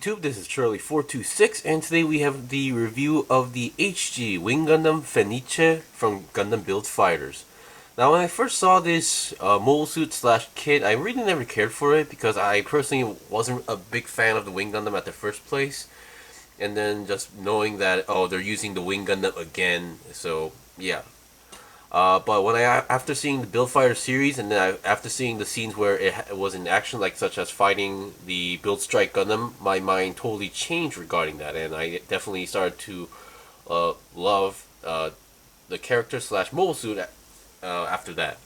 YouTube? This is Charlie426, and today we have the review of the HG Wing Gundam Fenice from Gundam Build Fighters. Now, when I first saw this mobile suit slash kit, I really never cared for it because I personally wasn't a big fan of the Wing Gundam at the first place. And then just knowing that, oh, they're using the Wing Gundam again, so yeah. But when after seeing the Build Fighter series, and then after seeing the scenes where it was in action, like such as fighting the Build Strike Gundam, my mind totally changed regarding that, and I definitely started to love the character slash mobile suit after that.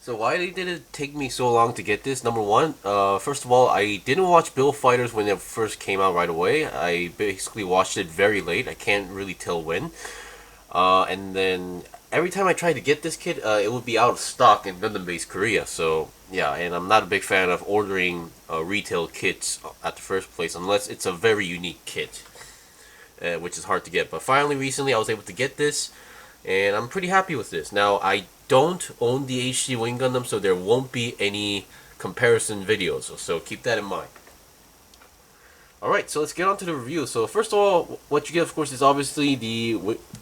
So why did it take me so long to get this? Number one, first of all, I didn't watch Build Fighters when it first came out right away. I basically watched it very late. I can't really tell when. And then every time I tried to get this kit, it would be out of stock in Gundam Base Korea. So yeah, and I'm not a big fan of ordering retail kits at the first place unless it's a very unique kit, which is hard to get. But finally, recently, I was able to get this, and I'm pretty happy with this. Now, I don't own the HG Wing Gundam, so there won't be any comparison videos. So keep that in mind. Alright, so let's get on to the review. So first of all, what you get, of course, is obviously the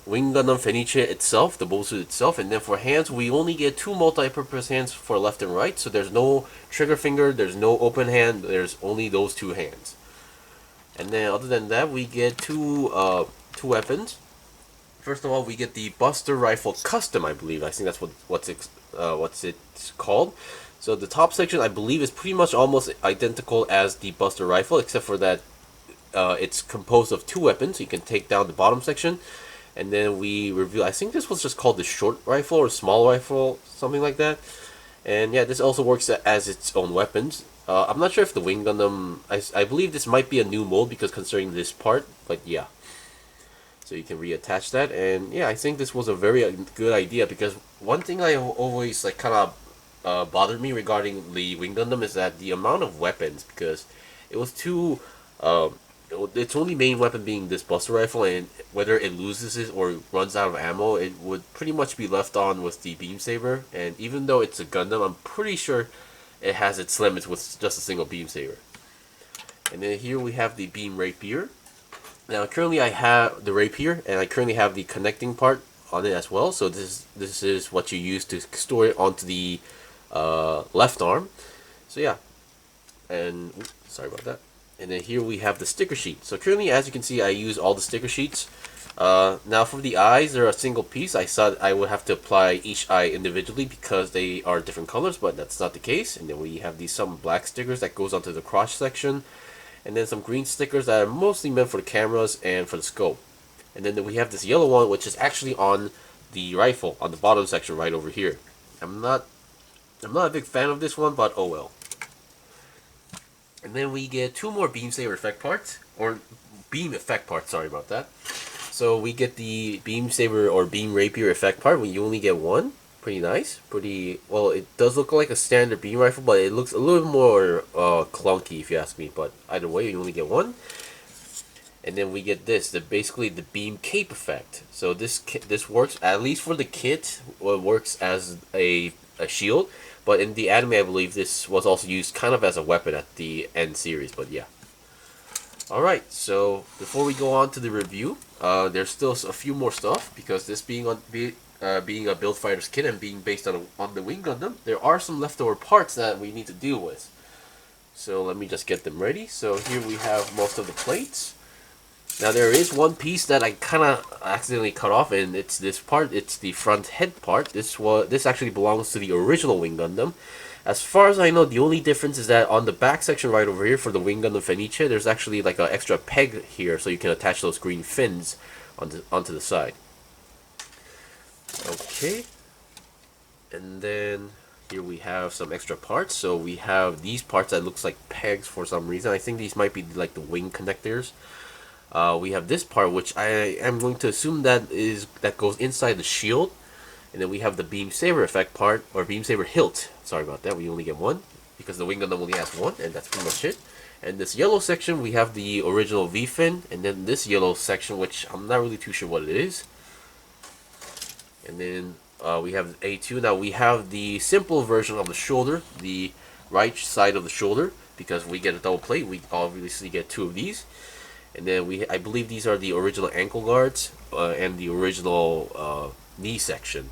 Wing Gundam Fenice itself, the bullsuit itself, and then for hands, we only get two multi-purpose hands for left and right, so there's no trigger finger, there's no open hand, there's only those two hands. And then other than that, we get two weapons. First of all, we get the Buster Rifle Custom, I believe. I think that's what's it's called. So the top section, I believe, is pretty much almost identical as the Buster Rifle, except for that it's composed of two weapons. So you can take down the bottom section, and then we review. I think this was just called the short rifle or small rifle, something like that. And yeah, this also works as its own weapons. I'm not sure if the Wing Gundam. I believe this might be a new mold because considering this part, but yeah. So you can reattach that, and yeah, I think this was a very good idea because one thing I always like kind of bothered me regarding the Wing Gundam is that the amount of weapons, because it was too its only main weapon being this Buster Rifle, and whether it loses it or runs out of ammo, it would pretty much be left on with the Beam Saber. And even though it's a Gundam, I'm pretty sure it has its limits with just a single Beam Saber. And then here we have the Beam Rapier. Now currently I have the Rapier, and I currently have the connecting part on it as well. So this is what you use to store it onto the left arm. So yeah, and sorry about that. And then here we have the sticker sheet. So currently, as you can see, I use all the sticker sheets. Now for the eyes, they're a single piece. I thought I would have to apply each eye individually because they are different colors, but that's not the case. And then we have some black stickers that goes onto the crotch section, and then some green stickers that are mostly meant for the cameras and for the scope. And then we have this yellow one, which is actually on the rifle on the bottom section right over here. I'm not a big fan of this one, but oh well. And then we get two more Beam Saber effect parts, or Beam effect parts, sorry about that. So we get the Beam Saber or Beam Rapier effect part when you only get one. Pretty nice. Pretty, well, it does look like a standard beam rifle, but it looks a little more clunky if you ask me. But either way, you only get one. And then we get this, basically the Beam Cape effect. So this works, at least for the kit, well, it works as a shield. But in the anime, I believe this was also used kind of as a weapon at the end series, but yeah. Alright, so before we go on to the review, there's still a few more stuff, because this being a Build Fighters kit and being based on the Wing Gundam, there are some leftover parts that we need to deal with. So let me just get them ready. So here we have most of the plates. Now there is one piece that I kind of accidentally cut off, and it's this part. It's the front head part. This actually belongs to the original Wing Gundam. As far as I know, the only difference is that on the back section right over here for the Wing Gundam Fenice, there's actually like an extra peg here, so you can attach those green fins onto the side. Okay, and then here we have some extra parts. So we have these parts that looks like pegs for some reason. I think these might be like the wing connectors. We have this part, which I am going to assume that goes inside the shield. And then we have the Beam Saber effect part, or Beam Saber hilt. Sorry about that, we only get one, because the Wing Gundam only has one, and that's pretty much it. And this yellow section, we have the original V-fin, and then this yellow section, which I'm not really too sure what it is. And then we have A2. Now we have the simple version of the shoulder, the right side of the shoulder. because we get a double plate. We obviously get 2 of these, and then I believe these are the original ankle guards and the original knee section.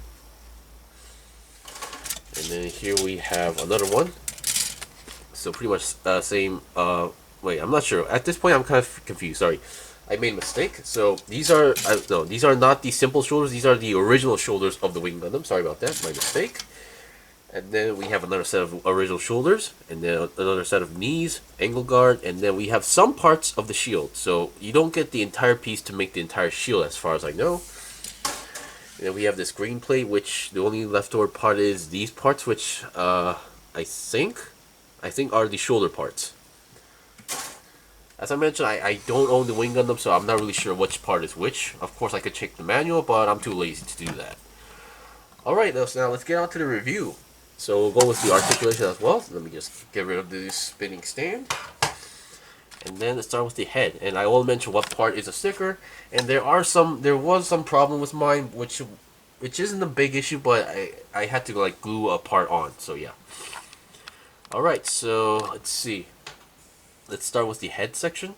And then here we have another one. So pretty much same. Wait, I'm not sure. At this point, I'm kind of confused. Sorry, I made a mistake. So these are no, these are not the simple shoulders. These are the original shoulders of the Wing Gundam. Sorry about that, my mistake. And then we have another set of original shoulders, and then another set of knees, angle guard, and then we have some parts of the shield. So you don't get the entire piece to make the entire shield, as far as I know. And then we have this green plate, which the only leftover part is these parts, which I think are the shoulder parts. As I mentioned, I don't own the Wing Gundam, so I'm not really sure which part is which. Of course, I could check the manual, but I'm too lazy to do that. Alright, now let's get on to the review. So we'll go with the articulation as well. So let me just get rid of this spinning stand. And then let's start with the head. And I will mention what part is a sticker. And there was some problem with mine, which isn't a big issue, but I had to like glue a part on. So yeah. Alright, so let's see. Let's start with the head section.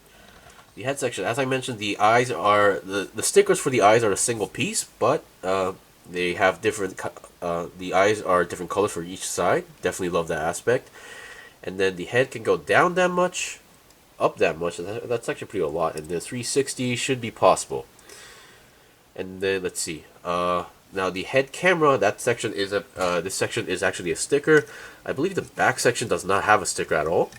The head section, as I mentioned, the eyes are the stickers for the eyes are a single piece, but they have different. The eyes are different colors for each side. Definitely love that aspect. And then the head can go down that much, up that much. That's actually pretty a lot. And the 360 should be possible. And then let's see. Now the head camera, that section is this section is actually a sticker. I believe the back section does not have a sticker at all.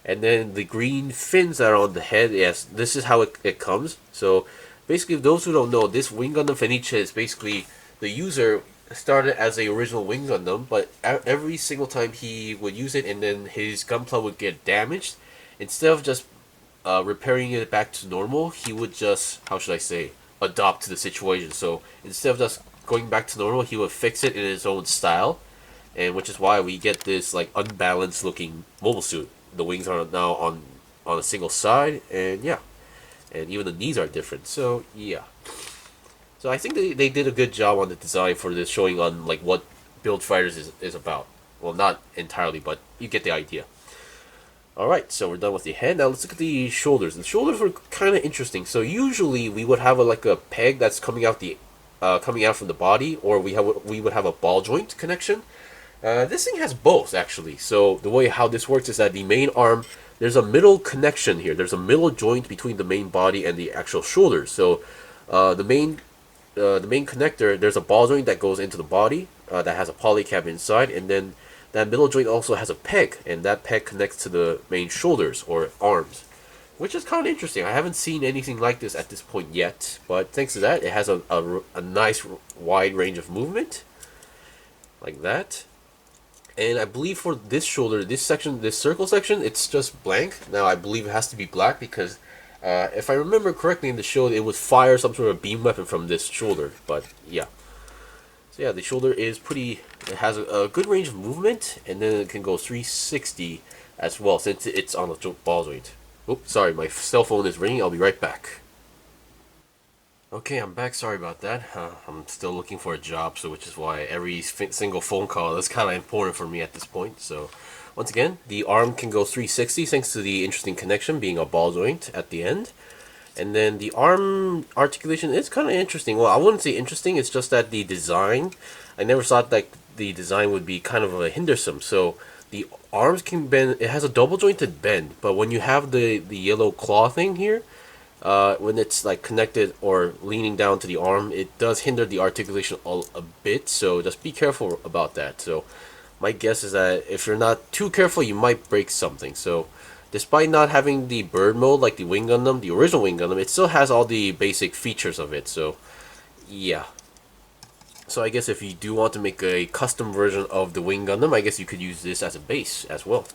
And then the green fins that are on the head, yes, this is how it comes. So basically, those who don't know, this Wing Gundam Fenice is basically the user started as a original Wing Gundam, but every single time he would use it and then his gunpla would get damaged, instead of just repairing it back to normal, he would just, how should I say, adopt to the situation. So instead of just going back to normal, he would fix it in his own style, and which is why we get this like unbalanced looking mobile suit. The wings are now on a single side, and yeah, and even the knees are different. So yeah, so I think they did a good job on the design for this, showing on like what Build Fighters is about. Well, not entirely, but you get the idea. Alright, so we're done with the head. Now let's look at the shoulders. The shoulders were kind of interesting. So usually we would have like a peg that's coming out from the body, or we would have a ball joint connection. This thing has both, actually. So the way how this works is that the main arm, there's a middle connection here. There's a middle joint between the main body and the actual shoulders. So the main connector, there's a ball joint that goes into the body that has a polycab inside, and then that middle joint also has a peg, and that peg connects to the main shoulders or arms, which is kind of interesting. I haven't seen anything like this at this point yet, but thanks to that, it has a nice wide range of movement, like that. And I believe for this shoulder, this circle section, it's just blank. Now I believe it has to be black because if I remember correctly in the show, it would fire some sort of beam weapon from this shoulder. But yeah, so yeah, the shoulder is pretty. It has a good range of movement, and then it can go 360 as well since it's on the ball joint. Oops, sorry, my cell phone is ringing. I'll be right back. Okay, I'm back. Sorry about that. I'm still looking for a job, so which is why every single phone call is kind of important for me at this point. So, once again, the arm can go 360 thanks to the interesting connection being a ball joint at the end. And then the arm articulation is kind of interesting. Well, I wouldn't say interesting. It's just that the design, I never thought that the design would be kind of a hindersome. So the arms can bend. It has a double jointed bend, but when you have the yellow claw thing here, when it's like connected or leaning down to the arm, it does hinder the articulation a bit, so just be careful about that. So my guess is that if you're not too careful, you might break something. So despite not having the bird mode like the Wing Gundam, the original Wing Gundam, it still has all the basic features of it. So yeah, so I guess if you do want to make a custom version of the Wing Gundam, I guess you could use this as a base as well.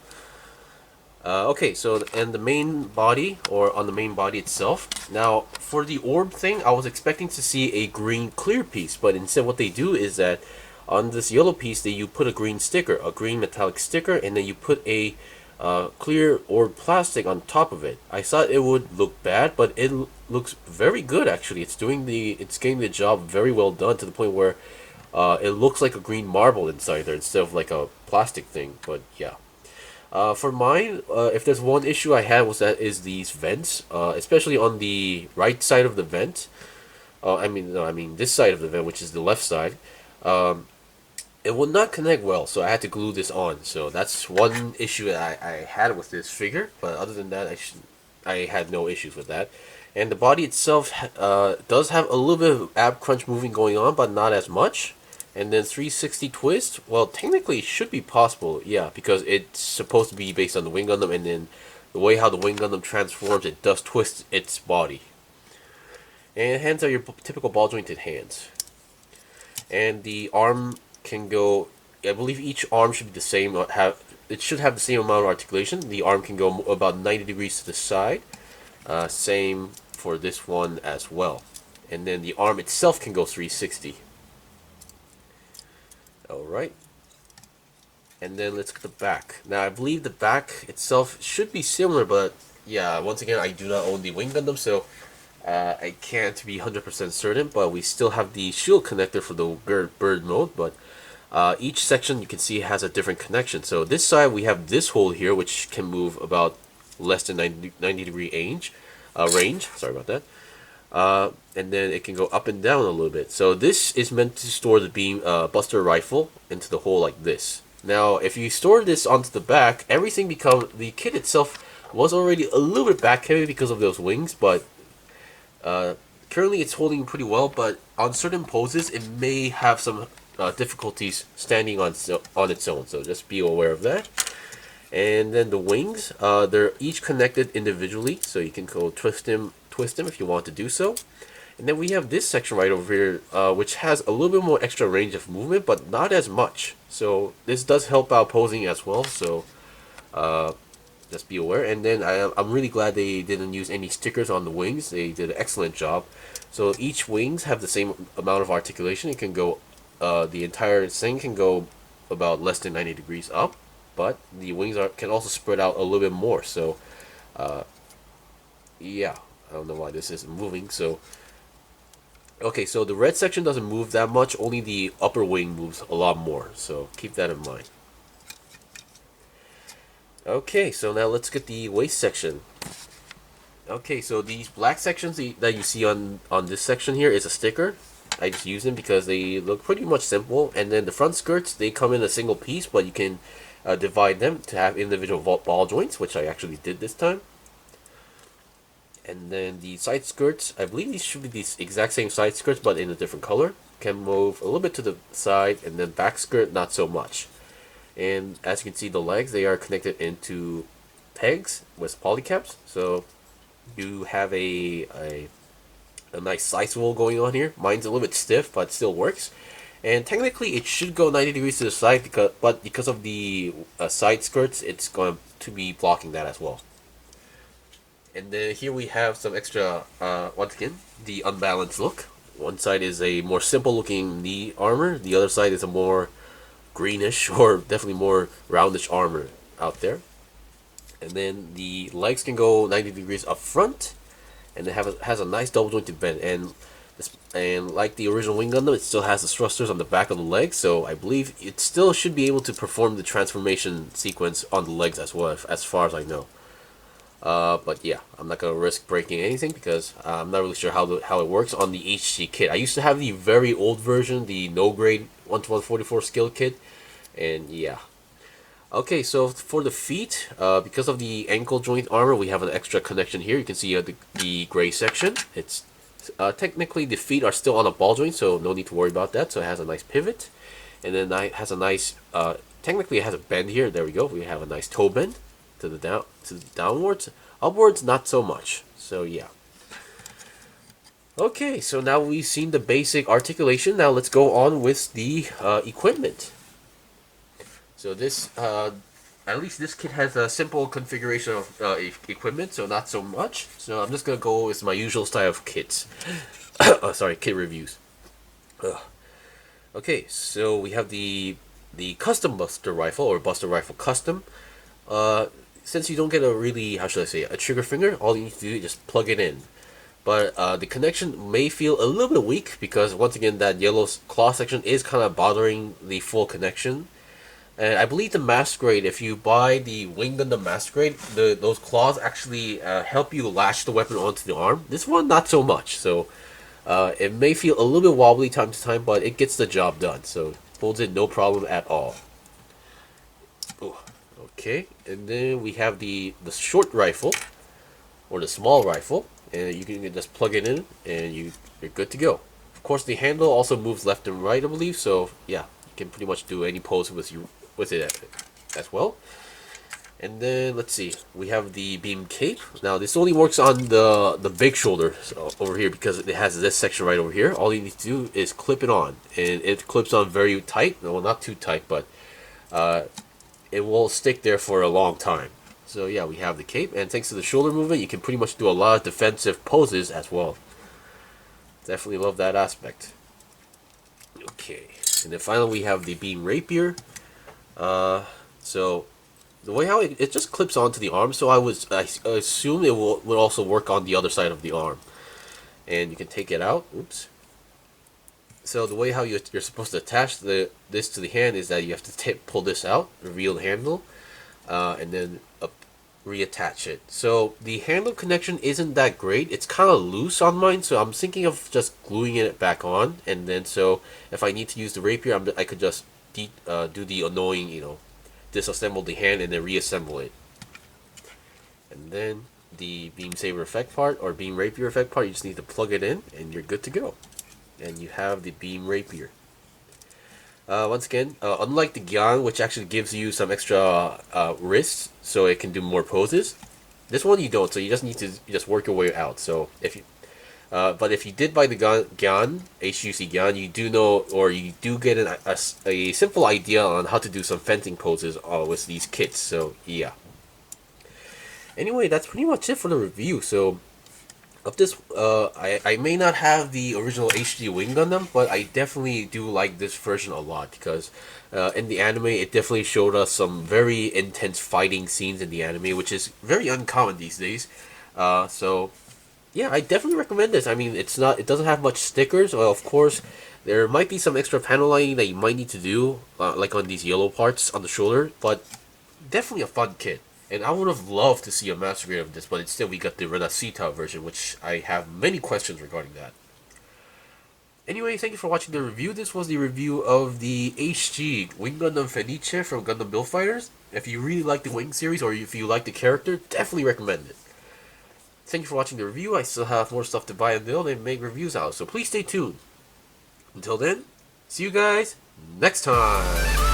Okay, so and the main body, or on the main body itself. Now, for the orb thing, I was expecting to see a green clear piece, but instead what they do is that on this yellow piece, you put a green sticker, a green metallic sticker, and then you put a clear orb plastic on top of it. I thought it would look bad, but it looks very good actually. It's getting the job very well done to the point where it looks like a green marble inside there instead of like a plastic thing. But yeah. For mine, if there's one issue I had was that is these vents, especially on the right side of the vent. I mean, no, I mean this side of the vent, which is the left side. Um, it would not connect well, so I had to glue this on. So that's one issue that I had with this figure. But other than that, I had no issues with that. And the body itself does have a little bit of ab crunch moving going on, but not as much. And then 360 twist, well, technically it should be possible, yeah, because it's supposed to be based on the Wing Gundam, and then the way how the Wing Gundam transforms, it does twist its body. And hands are your typical ball jointed hands. And the arm can go, I believe each arm should be the same, it should have the same amount of articulation. The arm can go about 90 degrees to the side. Same for this one as well. And then the arm itself can go 360. Alright. And then let's get the back. Now I believe the back itself should be similar, but yeah, once again, I do not own the Wing Gundam, so I can't be 100% certain, but we still have the shield connector for the bird mode, but each section you can see has a different connection. So this side we have this hole here, which can move about less than 90 degree range. Sorry about that. And then it can go up and down a little bit. So this is meant to store the beam buster rifle into the hole like this. Now, if you store this onto the back, everything the kit itself was already a little bit back heavy because of those wings, but currently it's holding pretty well. But on certain poses, it may have some difficulties standing on its own. So just be aware of that. And then the wings, they're each connected individually, so you can go twist them if you want to do so. And then we have this section right over here, which has a little bit more extra range of movement, but not as much. So this does help out posing as well, so just be aware. And then I'm really glad they didn't use any stickers on the wings. They did an excellent job. So each wings have the same amount of articulation. It can go, the entire thing can go about less than 90 degrees up, but the wings can also spread out a little bit more. So yeah, I don't know why this isn't moving. So okay, so the red section doesn't move that much, only the upper wing moves a lot more, so keep that in mind. Okay, so now let's get the waist section. Okay, so these black sections that you see on this section here is a sticker. I just use them because they look pretty much simple. And then the front skirts, they come in a single piece, but you can divide them to have individual ball joints, which I actually did this time. And then the side skirts, I believe these should be the exact same side skirts, but in a different color. Can move a little bit to the side, and then back skirt, not so much. And as you can see, the legs, they are connected into pegs with polycaps. So you have a nice side swivel going on here. Mine's a little bit stiff, but still works. And technically, it should go 90 degrees to the side, because of the side skirts, it's going to be blocking that as well. And then here we have some extra, once again, the unbalanced look. One side is a more simple looking knee armor, the other side is a more greenish or definitely more roundish armor out there. And then the legs can go 90 degrees up front, and it has a nice double jointed bend. And like the original Wing Gundam, it still has the thrusters on the back of the legs, so I believe it still should be able to perform the transformation sequence on the legs as well, as far as I know. But yeah, I'm not gonna risk breaking anything because I'm not really sure how it works on the HG kit. I used to have the very old version, the no grade 1-144 skill kit, and yeah. Okay, so for the feet, because of the ankle joint armor, we have an extra connection here. You can see the gray section. It's technically the feet are still on a ball joint, so no need to worry about that. So it has a nice pivot, and then it has a nice technically it has a bend here. There we go. We have a nice toe bend to the downwards. Upwards, not so much. So yeah. Okay, so now we've seen the basic articulation. Now let's go on with the equipment. So this, at least this kit has a simple configuration of equipment, so not so much. So I'm just gonna go with my usual style of kits. Sorry, kit reviews. Okay, so we have the custom Buster Rifle, or Buster Rifle Custom. Since you don't get a really, how should I say, a trigger finger, all you need to do is just plug it in. But the connection may feel a little bit weak because once again that yellow claw section is kind of bothering the full connection. And I believe the Masquerade, if you buy the Wing Gundam Masquerade, those claws actually help you lash the weapon onto the arm. This one, not so much. So it may feel a little bit wobbly time to time, but it gets the job done. So it folds in no problem at all. Ooh, okay, and then we have the short rifle, or the small rifle, and you can just plug it in, and you're good to go. Of course, the handle also moves left and right, I believe. So yeah, you can pretty much do any pose with it as well. And then let's see, we have the beam cape. Now this only works on the big shoulder over here because it has this section right over here. All you need to do is clip it on, and it clips on very tight. Well, not too tight, but it will stick there for a long time. So yeah, we have the cape, and thanks to the shoulder movement, you can pretty much do a lot of defensive poses as well. Definitely love that aspect. Okay, and then finally we have the beam rapier. So the way how it just clips onto the arm, so I assume it will also work on the other side of the arm. And you can take it out. Oops. So the way how you're supposed to attach this to the hand is that you have to pull this out, reveal the handle, and then reattach it. So the handle connection isn't that great. It's kind of loose on mine, so I'm thinking of just gluing it back on. And then so if I need to use the rapier, I could just do the annoying, disassemble the hand and then reassemble it. And then the beam saber effect part, or beam rapier effect part, you just need to plug it in and you're good to go. And you have the beam rapier. Once again, unlike the Gyan, which actually gives you some extra wrists so it can do more poses, this one you don't, so you just need to just work your way out. So if you but if you did buy the Gyan, HGC Gyan, you do know, or you do get a simple idea on how to do some fencing poses with these kits. So yeah. Anyway, that's pretty much it for the review. So of this, I may not have the original HG Wing Gundam, but I definitely do like this version a lot because in the anime, it definitely showed us some very intense fighting scenes in the anime, which is very uncommon these days. So yeah, I definitely recommend this. I mean, it doesn't have much stickers. Well, of course, there might be some extra panel lining that you might need to do, like on these yellow parts on the shoulder, but definitely a fun kit. And I would have loved to see a master grade of this, but instead we got the Razihel version, which I have many questions regarding that. Anyway, thank you for watching the review. This was the review of the HG Wing Gundam Fenice from Gundam Build Fighters. If you really like the Wing series, or if you like the character, definitely recommend it. Thank you for watching the review. I still have more stuff to buy and build and make reviews out, so please stay tuned. Until then, see you guys next time!